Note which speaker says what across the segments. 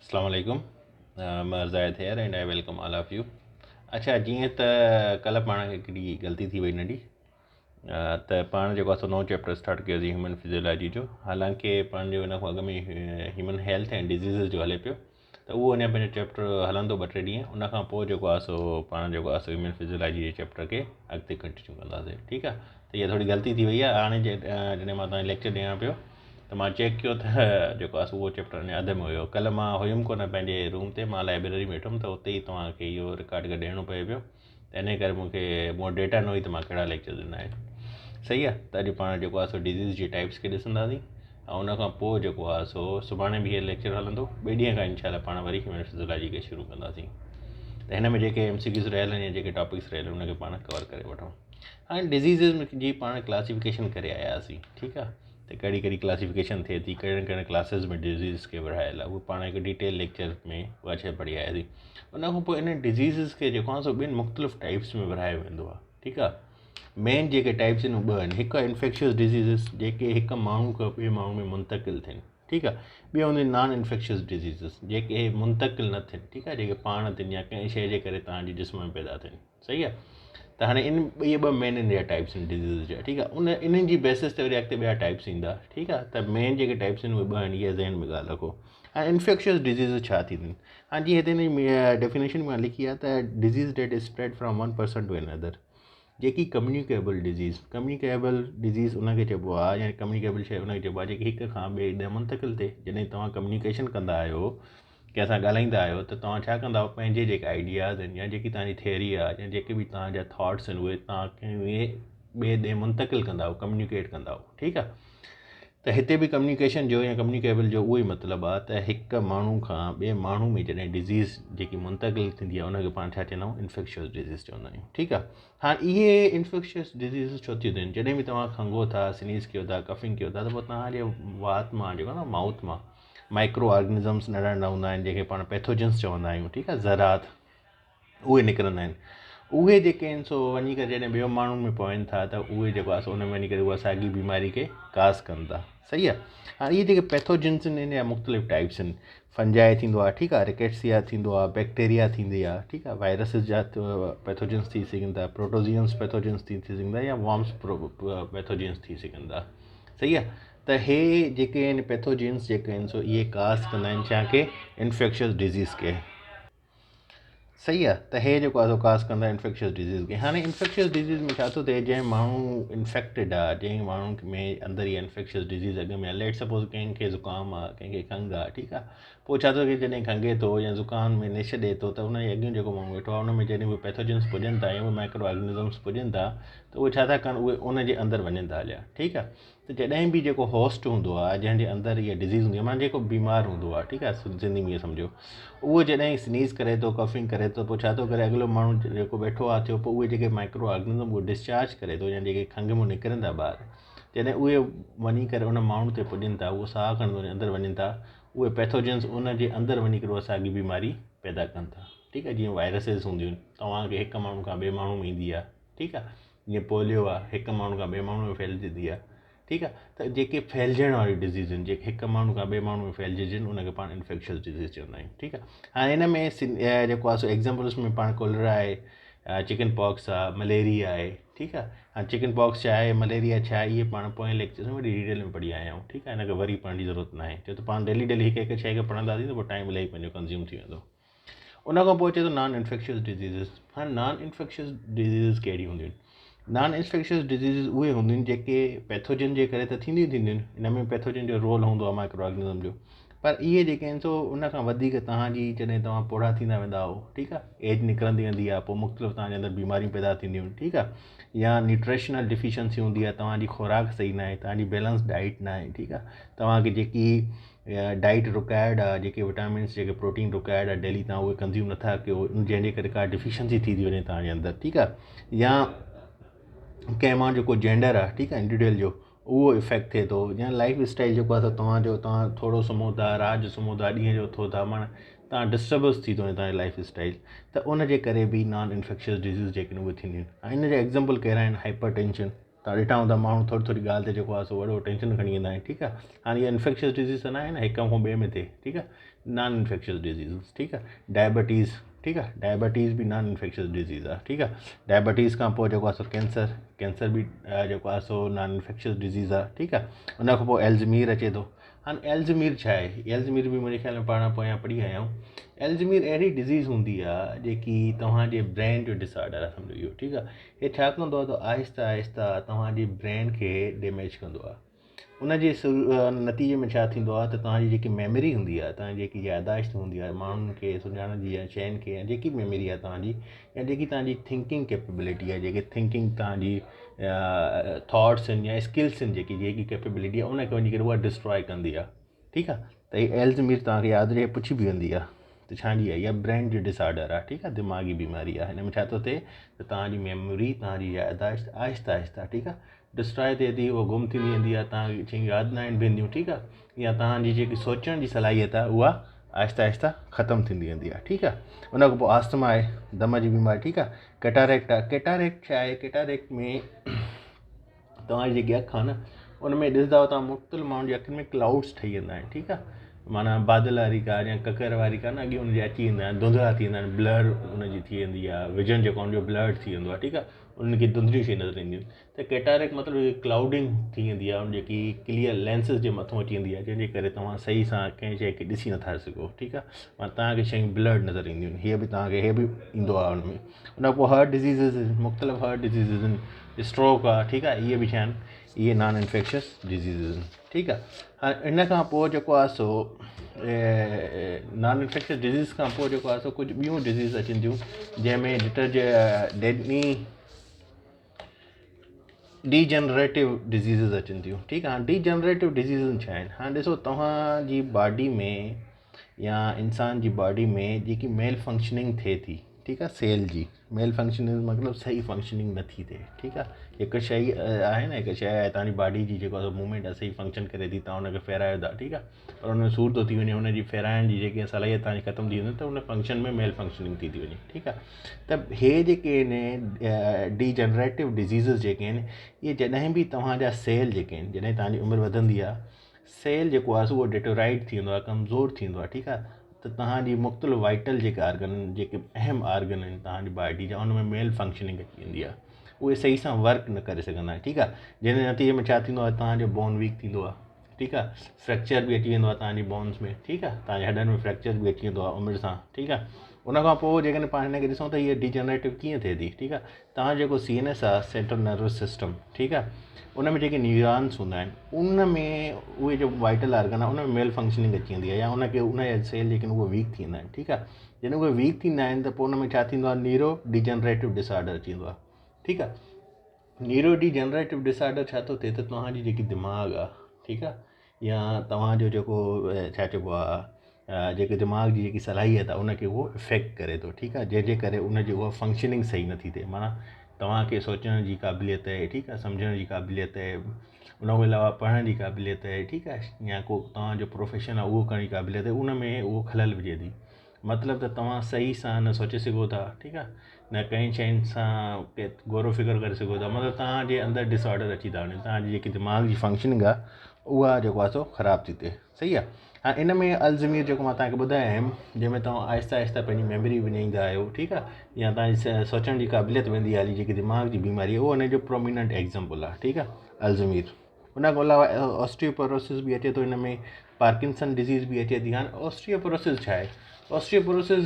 Speaker 1: अस्सलाम वालेकुम। मैं Zahid here and I welcome all of you. अच्छा, जीअं त कल्ह पाण खे हिकिड़ी ग़लती थी वई नंढी। त पाण जेको आहे नओं चैप्टर स्टार्ट कयोसीं ह्यूमन फिजियोलॉजी जो। हालांकि पाण जो हिन खां अॻु में ह्यूमन हेल्थ एंड डिज़ीज़िस जो हले पियो, त उहो अञा पंहिंजो चैप्टर हलंदो 2-3 ॾींहं। उन खां पोइ जेको आहे पाण जेको आहे ह्यूमन फिजियोलॉजी जे चैप्टर खे अॻिते कंटिन्यू कंदासीं। ठीकु आहे। त इहा थोरी ग़लती थी वई आहे। हाणे जॾहिं मां तव्हांखे लेक्चर ॾियां पियो त मां चेक कयो त जेको आहे उहो चैप्टर अञा अधु में हुयो। कल्ह मां हुयुमि कोन पंहिंजे रूम ते, मां लाइब्रेरी में वेठुमि त उते ई तव्हांखे इहो रिकॉर्ड करे ॾियणो पए पियो। त इन करे मूंखे मूं वटि डेटा न हुई त मां कहिड़ा लेक्चर ॾिना आहिनि। सही आहे। त अॼु पाण जेको आहे डिज़ीज़ जी टाइप्स खे ॾिसंदासीं ऐं उनखां पोइ जेको आहे सुभाणे बि इहो लेक्चर हलंदो। ॿिए ॾींहं खां इनशाला पाण वरी ह्यूमन फिजियोलॉजी खे शुरू कंदासीं। त हिन में जेके MCQs रहियल आहिनि या जेके टॉपिक्स रहियल आहिनि उनखे पाण कवर करे वठूं। हाणे डिज़ीज़िस जी पाण क्लासिफिकेशन करे आयासीं। ठीकु आहे। त कहिड़ी कहिड़ी क्लासिफिकेशन थिए थी, कहिड़े कहिड़े क्लासिस में डिज़ीज़ खे विरहायल आहे, उहो पाण हिकु डिटेल लेक्चर में उहा शइ पढ़ी आयासीं। उनखां पोइ इन डिज़ीज़िस खे जेको आहे ॿिनि मुख़्तलिफ़ टाइप्स में विरहायो वेंदो आहे। ठीकु आहे। मेन जेके टाइप्स आहिनि उहे ॿ आहिनि। हिकु इन्फेक्शियस डिज़ीज़िस जेके हिकु माण्हू खां ॿिए माण्हू में मुंतक़िल थियनि। ठीकु आहे। ॿियो हूंदियूं नॉन इन्फेक्शियस डिज़ीज़िस जेके मुंतक़िल न थियनि। ठीकु आहे। जेके पाण थियनि या कंहिं शइ जे करे तव्हांजे जिस्म में पैदा थियनि। सही आहे। त हाणे इहे ॿ मेन इन जा टाइप्स आहिनि डिज़ीज़ जा। ठीकु आहे। इन्हनि जी बेसिस ते वरी अॻिते ॿिया टाइप्स ईंदा। ठीकु आहे। त मेन जेके टाइप्स आहिनि उहे ॿ आहिनि। इहा ज़हन में ॻाल्हि रखो। हाणे इन्फेक्शियस डिज़ीज़ छा थींदियूं आहिनि। हाणे जीअं हिते हिन डेफिनेशन में लिखी आहे त disease that is spread from one person to another. जेकी कम्युनिकेबल डिज़ीज़ उनखे चइबो आहे, या कम्युनिकेबल शइ उनखे चइबो आहे जेकी हिक खां ॿिए ॾे मुंतक़िल थिए। जॾहिं तव्हां कम्युनिकेशन कंदा आहियो, कंहिंसां ॻाल्हाईंदा आहियो, त तव्हां छा कंदा आहियो, पंहिंजे जेके आइडियाज़ आहिनि या जेकी तव्हांजी थियरी आहे या जेके बि तव्हांजा थॉट्स आहिनि उहे तव्हां ॿिए ॾे मुंतक़िल कंदा आहियो, कम्युनिकेट कंदा आहियो। ठीकु आहे। त हिते बि कम्युनिकेशन जो या कम्युनिकेबल जो उहो ई मतिलबु आहे त हिकु माण्हू खां ॿिए माण्हू में जॾहिं डिज़ीज़ जेकी मुंतक़िल थींदी आहे उनखे पाण छा चवंदा आहियूं, इन्फेक्शियस डिज़ीज़ चवंदा आहियूं। ठीकु आहे। हाणे इहे इन्फेक्शियस डिज़ीज़ छो थियूं थियनि। जॾहिं बि तव्हां खंघो था, स्नीज़ कयो था, कफिंग कयो था, त पोइ तव्हांजे वात मां जेको आहे न माउथ मां माइक्रो ऑर्गेनिज़म्स नंढा नंढा हूंदा आहिनि जेके पाण पैथोजेंस चवंदा आहियूं। ठीकु आहे। ज़रात उहे निकिरंदा आहिनि। उहे जेके आहिनि वञी करे जॾहिं ॿियो माण्हू में पवनि था त उहे जेको आहे उन में वञी करे उहा साॻी बीमारी खे काज़ कनि था। सही आहे। हाणे इहे जेके पैथोजेंस आहिनि इन जा मुख़्तलिफ़ टाइप्स आहिनि। फंजाई थींदो आहे। ठीकु आहे। रिकेट्सिया थींदो आहे। बैक्टीरिया थींदी आहे। ठीकु आहे। वायरसिस जा पैथोजेंस थी सघनि था। प्रोटोज़ियन्स पैथोजेंस थी सघनि था, या वॉर्म्स पैथोजेंस थी सघनि था। सही आहे। त हे जेके आहिनि पैथोजेंस जेके आहिनि इहे काज़ कंदा आहिनि छा के, इन्फेक्शियस डिज़ीज़ खे। सही आहे। त हे जेको आहे काज़ कंदा इन्फेक्शियस डिज़ीज़ खे। हाणे इन्फेक्शियस डिज़ीज़ में छा थो थिए, जंहिं माण्हू इन्फेक्टेड आहे, जंहिं माण्हू में अंदरि इहा इन्फेक्शियस डिज़ीज़ अॻु में आहे, लेट सपोज़ कंहिंखे ज़ुकाम आहे, कंहिंखे खंघि आहे। ठीकु आहे। पोइ छा थो थिए, जॾहिं खंघे थो या ज़ुकाम में निश ॾिए थो त उन जे अॻियूं जेको माण्हू वेठो आहे उन में जॾहिं उहे पैथोजेंस पुॼनि था या उहे माइक्रो ऑर्गेनिज़म्स पुॼनि था त उहे छा था कनि, उहे उन जे अंदरि वञनि था हलिया। ठीकु आहे। त जॾहिं बि जेको होस्ट हूंदो आहे, जंहिंजे अंदरि इहा डिज़ीज़ हूंदी आहे, माना जेको बीमार हूंदो आहे, ठीकु आहे, सिंधी में इहो सम्झो, उहो जॾहिं स्नीज़ करे थो, कफिंग करे थो, पोइ छा थो करे, अॻिलो माण्हू जेको वेठो आहे थियो, पोइ उहे जेके माइक्रो ऑर्गेनिज़म उहे डिस्चार्ज करे थो, या जेके खंघि में निकिरनि था ॿाहिरि, जॾहिं उहे वञी करे उन माण्हू ते पुॼनि था, उहो साहु खणंदो वञी अंदरि वञनि था, उहे पैथोजेंस उन जे अंदरि वञी करे उहा साॻी बीमारी पैदा कनि था। ठीकु आहे। जीअं वायरसिस हूंदियूं आहिनि, तव्हांखे हिकु माण्हू खां ॿिए माण्हू में ईंदी आहे। ठीकु आहे। जीअं पोलियो आहे, हिकु माण्हू खां ॿिए माण्हू में फैलिजंदी आहे। ठीकु आहे। त जेके फैलिजण वारियूं डिज़ीज़ आहिनि, जेके हिकु माण्हू खां ॿिए माण्हू में फैलिजनि, उनखे पाण इन्फेक्शियस डिज़ीज़ चवंदा आहियूं। ठीकु आहे। हाणे हिन में जेको आहे एग्ज़ाम्पल्स में पाण कोलरा आहे, चिकन पॉक्स आहे, मलेरिया आहे। ठीकु आहे। हाणे चिकन पॉक्स छा आहे, मलेरिया छा आहे, इहे पाण पोएं लेक्चर में वरी डिटेल में पढ़ी आया आहियूं। ठीकु आहे। हिनखे वरी पढ़ण जी ज़रूरत न आहे, छो त पाण डेली हिकु हिकु शइ खे पढ़ंदासीं त पोइ टाइम इलाही पंहिंजो कंज़्यूम थी वेंदो। उनखां पोइ अचे थो नॉन इन्फेक्शियस डिज़ीज़िस। हाणे नॉन इन्फेक्शियस डिज़ीज़िस कहिड़ियूं हूंदियूं आहिनि। नॉन इन्फेक्शियस डिज़ीज़िस उहे हूंदियूं आहिनि जेके पैथोजन जे करे त थींदियूं आहिनि। हिन में पैथोजन जो रोल हूंदो आहे माइक्रो ऑर्गेनिज़म जो, पर इहे जेके आहिनि उन खां वधीक तव्हांजी जॾहिं तव्हां पोड़ा थींदा वेंदा हो, ठीकु आहे, एज निकिरंदी वेंदी आहे, पोइ मुख़्तलिफ़ तव्हांजे अंदरि बीमारियूं पैदा थींदियूं आहिनि। ठीकु आहे। या न्यूट्रिशनल डिफिशंसी हूंदी आहे, तव्हांजी खुराक सही न आहे, तव्हांजी बैलेंस डाइट न आहे। ठीकु आहे। तव्हांखे जेकी डाइट रिक्वायर्ड आहे, जेके विटामिन्स, जेके प्रोटीन रिक्वायर्ड आहे, डेली तव्हां उहे कंज़्यूम नथा कयो, जंहिंजे करे का डिफिशंसी थी वञे तव्हांजे अंदरि। ठीकु आहे। या कंहिं माण्हू जेको जेंडर आहे, ठीकु आहे, इंडिविजुअल जो, उहो इफेक्ट थिए थो, या लाइफ स्टाइल जेको आहे तव्हां थोरो सुम्हो था, राति जो सुम्हो था, ॾींहं जो उथो था, माना तव्हां डिस्टर्बंस थी थो वञे तव्हांजी लाइफ स्टाइल, त उन जे करे बि नॉन इन्फेक्शियस डिज़ीज़ जेके आहिनि उहे थींदियूं आहिनि। ऐं इन जा एग्ज़ाम्पल कहिड़ा आहिनि, हाइपर टेंशन, तव्हां ॾिठा हूंदा माण्हू थोरी थोरी ॻाल्हि ते जेको आहे सो वॾो टेंशन खणी वेंदा आहिनि, ठीकु आहे। हाणे इहा इन्फेक्शियस डिज़ीज़ त न आहे न हिक खां ॿिए में थिए, ठीकु आहे, नॉन इन्फेक्शियस डिज़ीज़, ठीकु आहे। डायबिटीज़, ठीकु आहे, डायबिटीज़ बि नॉन इन्फेक्शियस डिज़ीज़ आहे, ठीकु आहे। डायबिटीज़ खां पोइ जेको आहे सो कैंसर बि जेको आहे सो नॉन इन्फेक्शियस डिज़ीज़ आहे, ठीकु आहे। उन खां पोइ एल्ज़मीर अचे थो। हाणे एल्ज़मीर छा आहे? एल्ज़मीर बि मुंहिंजे ख़्याल में पाण पोयां पढ़ी आया आहियूं। एल्ज़मीर अहिड़ी डिज़ीज़ हूंदी आहे जेकी तव्हांजे ब्रेन जो डिसऑर्डर आहे, सम्झो इहो, ठीकु आहे। हे छा कंदो आहे त आहिस्ता आहिस्ता तव्हांजी ब्रेन खे डैमेज कंदो आहे। उनजे नतीजे में छा थींदो आहे त तव्हांजी जेकी मेमोरी हूंदी आहे, तव्हांजी जेकी याददाश्त हूंदी आहे माण्हुनि खे सुञाणण जी या शयुनि खे, या जेकी मेमोरी आहे तव्हांजी, या जेकी तव्हांजी थिंकिंग कैपेबिलिटी आहे, जेके थिंकिंग तव्हांजी थॉट्स आहिनि या स्किल्स आहिनि, जेकी कैपेबिलिटी आहे उनखे वञी करे उहा डिस्ट्रॉय कंदी आहे, ठीकु आहे। त हीअ एल्ज़मीर तव्हांखे यादि रहे पुछी बि वेंदी आहे त छाजी आहे, इहा ब्रेन जो डिसऑर्डर आहे, ठीकु आहे, दिमाग़ी बीमारी आहे। हिन में छा थो थिए त तव्हांजी मेमोरी, तव्हांजी याददाश्त आहिस्ता आहिस्ता, ठीकु आहे, डिस्ट्रॉय थिए थी, उहा गुम थींदी वेंदी आहे, तव्हांखे शयूं यादि न आहिनि बीहंदियूं, ठीकु आहे, या तव्हांजी जेकी सोचण जी सलाहियत आहे उहा आहिस्ता आहिस्ता ख़तमु थींदी वेंदी आहे, ठीकु आहे। उन खां पोइ आस्थमा आहे, दम जी बीमारी, ठीकु आहे। कैटारेक्ट आहे। कैटारेक्ट छा आहे? कैटारेक्ट में तव्हांजी जेकी अखि आहे न, उन में ॾिसंदा तव्हां मुख़्तलिफ़ माण्हुनि जी अखियुनि में क्लाउड्स ठही वेंदा आहिनि, ठीकु आहे, माना बादल वारी कार या ककर वारी कार न, अॻे हुनजे अची वेंदा आहिनि, धुंधला थी वेंदा आहिनि, ब्लर हुनजी थी वेंदी आहे, विजन जेको हुनजो ब्लर थी वेंदो आहे, ठीकु आहे, उनखे धुंधलियूं शयूं नज़र ईंदियूं आहिनि। त कैटारेक्ट मतिलबु क्लाउडिंग थी वेंदी आहे, जेकी क्लियर लेंसिस जे मथां अची वेंदी आहे, जंहिंजे करे तव्हां सही सां कंहिं शइ खे ॾिसी नथा सघो, ठीकु आहे, माना तव्हांखे शयूं ब्लर नज़र ईंदियूं आहिनि। हीअ बि तव्हांखे हे बि ईंदो आहे हुन में। उन खां पोइ हार्ट डिज़ीज़िस, मुख़्तलिफ़ हार्ट डिज़ीज़िस आहिनि, स्ट्रोक आहे, ठीकु आहे, इहे बि छा आहिनि, इहे नॉन इन्फेक्शियस डिज़ीज़िस आहिनि, ठीकु आहे। हाणे इन खां पोइ जेको आहे सो नॉन इन्फेक्शियस डिज़ीज़ खां पोइ जेको आहे सो कुझु ॿियूं डिज़ीज़ अचनि थियूं, जंहिंमें डीजनरेटिव डिज़ीज़िस अचनि थियूं, ठीकु आहे। हाणे डीजनरेटिव डिज़ीज़ छा आहिनि? हाणे ॾिसो, तव्हांजी बॉडी में या इंसान जी बॉडी में जेकी मेल फंक्शनिंग थिए थी, ठीकु आहे, सेल जी मेल फंक्शनिंग मतिलबु सही फंक्शनिंग नथी थिए, ठीकु आहे। हिकु शइ आहे न, हिकु शइ आहे तव्हांजी बॉडी जी जेको आहे मूवमेंट आहे सही फंक्शन करे थी, तव्हां हुनखे फेरायो था, ठीकु आहे, पर हुन में सूर थो थी वञे, हुनजी फेराइण जी जेकी सलाहियत तव्हांजी ख़तमु थी वञे, त हुन फंक्शन में मेल फंक्शनिंग थी वञे, ठीकु आहे। त हे जेके आहिनि डीजनरेटिव डिज़ीज़िस जेके आहिनि, इहे जॾहिं बि तव्हांजा सेल जेके आहिनि, जॾहिं तव्हांजी उमिरि वधंदी आहे, सेल जेको आहे उहो डेटोराइट थी वेंदो आहे, कमज़ोर थी वेंदो आहे, ठीकु आहे। त तव्हांजी मुख़्तलिफ़ वाइटल जेके आर्गन, जेके अहम आर्गन आहिनि तव्हांजी बॉडी जा, उनमें मेल फंक्शनिंग अची वेंदी आहे, उहे सही सां वर्क न करे सघंदा आहिनि, ठीकु आहे। जंहिंजे नतीजे में छा थींदो आहे, तव्हांजो बोन वीक थींदो आहे, ठीकु आहे, फ्रैक्चर बि अची वेंदो आहे तव्हांजी बोन्स में, ठीकु आहे, तव्हांजे हॾनि में फ्रैक्चर बि अची वेंदो आहे उमिरि सां, ठीकु आहे। उन खां पोइ जेकॾहिं पाण हिनखे ॾिसूं त हीअ डीजनरेटिव कीअं थिए थी, ठीकु आहे। तव्हां जेको CNS आहे, सेंट्रल नर्वस सिस्टम, ठीकु आहे, उन में जेके न्यूरॉन्स हूंदा आहिनि, उन में उहे जो वाइटल आर्गन आहे उन में मेल फंक्शनिंग अची वेंदी आहे, या उनखे उनजा सेल जेके आहिनि उहे वीक थी वेंदा आहिनि, ठीकु आहे। जॾहिं उहे वीक थींदा आहिनि त पोइ उन में छा थींदो आहे, न्यूरो डिजनरेटिव डिसऑर्डर अची वेंदो आहे, ठीकु आहे। न्यूरो डिजनरेटिव डिसऑर्डर छा थो थिए त तव्हांजी जेकी दिमाग़ आहे, ठीकु आहे, या तव्हांजो जेको छा चइबो आहे, जेके दिमाग़ जी जेकी सलाहियत आहे उनखे उहो इफेक्ट करे थो, ठीकु आहे, जंहिंजे करे उनजी उहा फंक्शनिंग सही नथी थिए, माना तव्हांखे सोचण जी क़ाबिलियत आहे, ठीकु आहे, सम्झण जी क़ाबिलियत आहे, उन खां अलावा पढ़ण जी क़ाबिलियत आहे, ठीकु आहे, या को तव्हांजो प्रोफेशन आहे उहो करण जी क़ाबिलियत आहे, उन में उहो खलल विझे थी, मतिलबु त तव्हां सही सां न सोचे सघो था, ठीकु आहे, न कंहिं शयुनि सां गौर फिकर करे सघो था, मतिलबु तव्हांजे अंदरि डिसऑर्डर अची था वञनि, तव्हांजी जेकी दिमाग़ जी फंक्शनिंग आहे उहा जेको आहे सो ख़राबु थी थिए, सही आहे। हाणे इन में अल्ज़मीर जेको मां तव्हांखे ॿुधायमि, जंहिंमें तव्हां आहिस्ता आहिस्ता पंहिंजी मेमोरी विञाईंदा आहियो, ठीकु आहे, या तव्हांजी सोचण जी क़ाबिलियत वेंदी हली, जेकी दिमाग़ जी बीमारी आहे उहो हुनजो प्रोमिनेंट एग्ज़ाम्पल आहे, ठीकु आहे, अल्ज़मीर। उन खां अलावा ऑस्टियोपोरोसिस बि अचे थो हिन में, पार्किंसन डिज़ीज़ बि अचे थी। हाणे ऑस्टियोपोरोसिस छा आहे? ऑस्टियोपोरोसिस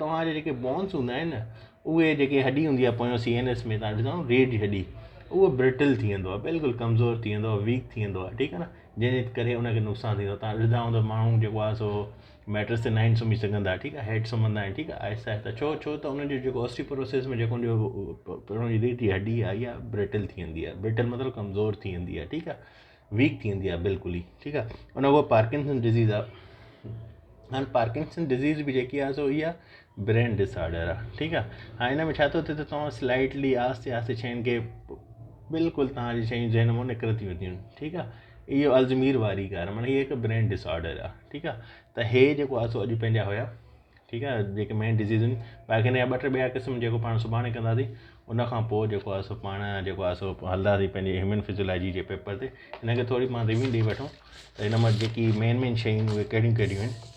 Speaker 1: तव्हांजे जेके बोन्स हूंदा आहिनि न, उहे जेके हॾी हूंदी आहे पोयों CNS में, तव्हां ॾिसो रीढ़ जी हॾी, उहो ब्रिटल थी वेंदो आहे, बिल्कुलु कमज़ोर थी वेंदो आहे, वीक थी वेंदो आहे, ठीकु आहे न, जंहिंजे करे उनखे नुक़सानु थींदो आहे। तव्हां ॾिसंदा हूंदो माण्हू जेको आहे सो मैट्रेस ते न सुम्ही सघंदा, ठीकु आहे, हेठि सुम्हंदा आहिनि, ठीकु आहे, आहिस्ता आहिस्ता, छो त उनजो जेको ऑस्टियोपोरोसिस में जेको उनजो पहिरों रीढ़ जी हॾी आहे इहा ब्रिटल थी वेंदी आहे, ब्रिटल मतिलबु कमज़ोर थी वेंदी आहे, ठीकु आहे, वीक थी वेंदी आहे बिल्कुलु ई, ठीकु आहे। उन खां पार्किंसन डिज़ीज़ आहे। हाणे पार्किंसन डिज़ीज़ बि जेकी आहे सो इहा ब्रेन डिसऑर्डर आहे, ठीकु आहे। हाणे हिन में छा थो थिए त तव्हां स्लाइटली आहिस्ते आहिस्ते शयुनि खे बिल्कुलु तव्हांजी शयूं जंहिं नमूने निकिरंदी वेंदियूं आहिनि, ठीकु आहे, इहो अल्ज़मीर वारी ॻाल्हि, माना हीअ हिकु ब्रेन डिसऑर्डर आहे, ठीकु आहे। त हे जेको आहे सो अॼु पंहिंजा हुया, ठीकु आहे, जेके मेन डिज़ीज़ आहिनि, बाक़ी हिन जा 2-3 ॿिया क़िस्म जेको पाण सुभाणे कंदासीं, उन खां पोइ जेको आहे सो पाण जेको आहे सो हलंदासीं पंहिंजे ह्यूमन फिजियोलॉजी जे पेपर ते। हिनखे थोरी मां रिव्यू ॾेई वठूं त हिन मां जेकी मेन शयूं उहे कहिड़ियूं कहिड़ियूं आहिनि।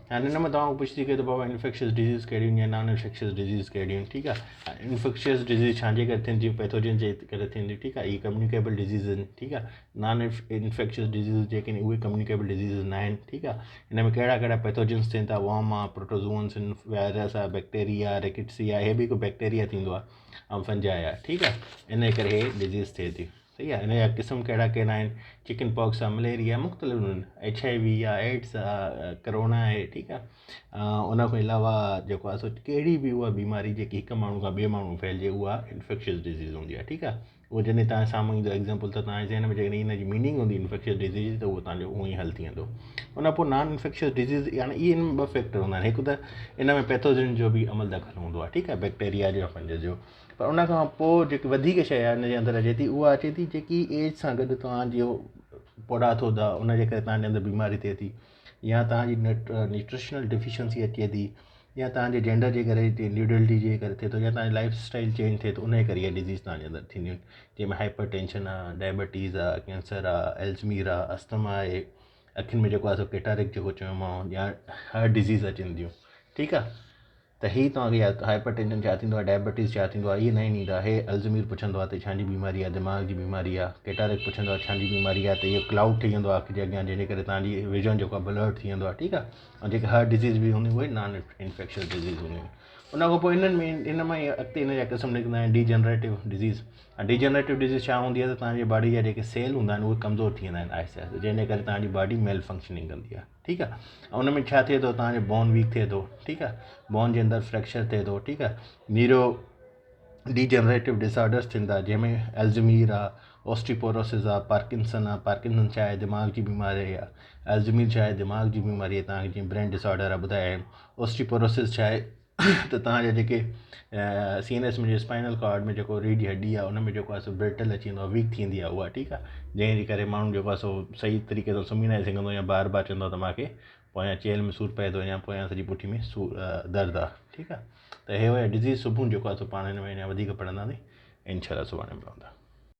Speaker 1: हाणे हिन में तव्हां पुछी सघे थो बाबा इन्फेक्शियस डिज़ीज़ कहिड़ियूं आहिनि या नॉन इन्फेक्शियस डिज़ीज़ कहिड़ियूं आहिनि। ठीकु आहे, इन्फेक्शियस डिज़ीज़ छाजे करे थियनि थियूं, पैथोजन जे करे थियनि थियूं। ठीकु आहे, इहे कम्युनिकेबल डिज़ीज़ आहिनि। ठीकु आहे, नॉन इन्फेक्शियस डिज़ीज़ जेके आहिनि उहे कम्युनिकेबल डिज़ीज़ न आहिनि। ठीकु आहे, हिन में कहिड़ा कहिड़ा पैथोजन्स थियनि था, वॉर्म आहे, प्रोटोज़ोअन्स आहिनि, वायरस आहे, बैक्टीरिया, रिकेट्सिया, इहे बि हिकु बैक्टीरिया थींदो आहे ऐं फंजाई आहे। ठीकु आहे, इन करे इहे डिज़ीज़ थिए थी। सही आहे, हिन जा क़िस्म कहिड़ा कहिड़ा आहिनि, चिकन पॉक्स आहे, मलेरिया, मुख़्तलिफ़ HIV आहे, एड्स आहे, करोना आहे। ठीकु आहे, उन खां अलावा जेको आहे सो कहिड़ी बि उहा बीमारी जेकी हिकु माण्हू खां ॿिए माण्हू फैलिजे उहा इन्फेक्शियस डिज़ीज़ हूंदी आहे। ठीकु आहे, उहो जॾहिं तव्हां साम्हूं ईंदो एग्ज़ाम्पल त तव्हांजे ज़हन में जॾहिं हिन जी मीनिंग हूंदी इन्फेक्शियस डिज़ीज़ त उहो तव्हांजो उहो ई हल थी वेंदो। उन पोइ नॉन इन्फेक्शियस डिज़ीज़ यानी इहे इन में ॿ फैक्टर हूंदा आहिनि, हिकु त इन में पैथोजन जो बि अमल दख़ल हूंदो आहे। ठीकु आहे, बैक्टीरिया जो, फंगस जो। पर उन खां पोइ जेकी वधीक शइ आहे हिन जे अंदरि अचे थी उहा अचे थी जेकी एज सां गॾु तव्हांजो पोड़ा थो था, उनजे करे तव्हांजे अंदरि बीमारी थिए थी, या तव्हांजी न्यूट्रिशनल डिफिशंसी अचे थी, या तव्हांजे जेंडर जे करे इंडिविजुअलिटी जे करे थिए थो, या तव्हांजी लाइफ स्टाइल चेंज थिए थो, उनजे करे इहा डिज़ीज़ तव्हांजे अंदरि थींदियूं आहिनि, जंहिंमें हाइपर टेंशन आहे, डायबिटीज़ आहे, कैंसर आहे, एल्ज़मीर आहे, अस्थमा आहे, अखियुनि में जेको आहे सो कैटारेक्ट जेको चयोमांव, या हार्ट डिज़ीज़ अचनि थियूं। ठीकु आहे, त हीअ तव्हांखे हाइपर टेंशन छा थींदो आहे, डायबिटीज़ छा थींदो आहे, इहे न ईंदा। हे अल्ज़मीर पुछंदो आहे त छाजी बीमारी आहे, दिमाग़ जी बीमारी आहे। कैटारेक्ट पुछंदो आहे छाजी बीमारी आहे, त इहो क्लाउड ठही वेंदो आहे अखि जे अॻियां, जंहिंजे करे तव्हांजी विजन जेको आहे ब्लर थी वेंदो आहे। ठीकु आहे, ऐं जेके हार्ट डिज़ीज़ बि हूंदियूं उहे नॉन इन्फेक्शियस डिज़ीज़ हूंदियूं आहिनि। उन खां पोइ इन मां ई अॻिते इन जा क़िस्म निकिरंदा आहिनि, डीजनरेटिव डिज़ीज़। डीजनरेटिव डिज़ीज़ छा हूंदी आहे त तव्हांजी बॉडी जा जेके सेल हूंदा आहिनि उहे कमज़ोर थी वेंदा आहिनि आहिस्ते आहिस्ते, जंहिंजे करे तव्हांजी बॉडी मेल फंक्शनिंग कंदी आहे। ठीकु आहे, ऐं उन में छा थिए थो, तव्हांजो बोन वीक थिए थो। ठीकु आहे, बोन जे अंदरि फ्रैक्चर थिए थो। ठीकु आहे, न्यूरो डीजनरेटिव डिसऑर्डर्स थींदा, जंहिंमें एल्ज़मीर आहे, ऑस्टियोपोरोसिस आहे, पार्किंसन आहे। पार्किंसन छा आहे, दिमाग़ जी बीमारी आहे। एल्ज़मीर छा आहे, दिमाग़ जी बीमारी आहे, तव्हांखे जीअं ब्रेन डिसऑर्डर आहे ॿुधाया आहिनि। ऑस्टियोपोरोसिस छा आहे त तव्हांजा जेके CNS में स्पाइनल कॉर्ड में जेको रीढ़ जी हड्डी आहे उन में जेको आहे सो ब्रिटल अची वेंदो आहे, वीक थींदी आहे उहा। ठीकु आहे, जंहिंजे करे माण्हू जेको आहे सो सही तरीक़े सां सुम्ही न सघंदो, या बार बार चवंदो आहे त मूंखे पोयां चेल में सूरु पए थो, या पोयां सॼी पुठी में दर्द आहे। ठीकु आहे, त हे हुया डिज़ीज़। सुबुह जेको आहे सो पाण हिन में अञा वधीक पढ़ंदासीं, इंशाल्लाह सुभाणे मिलंदा।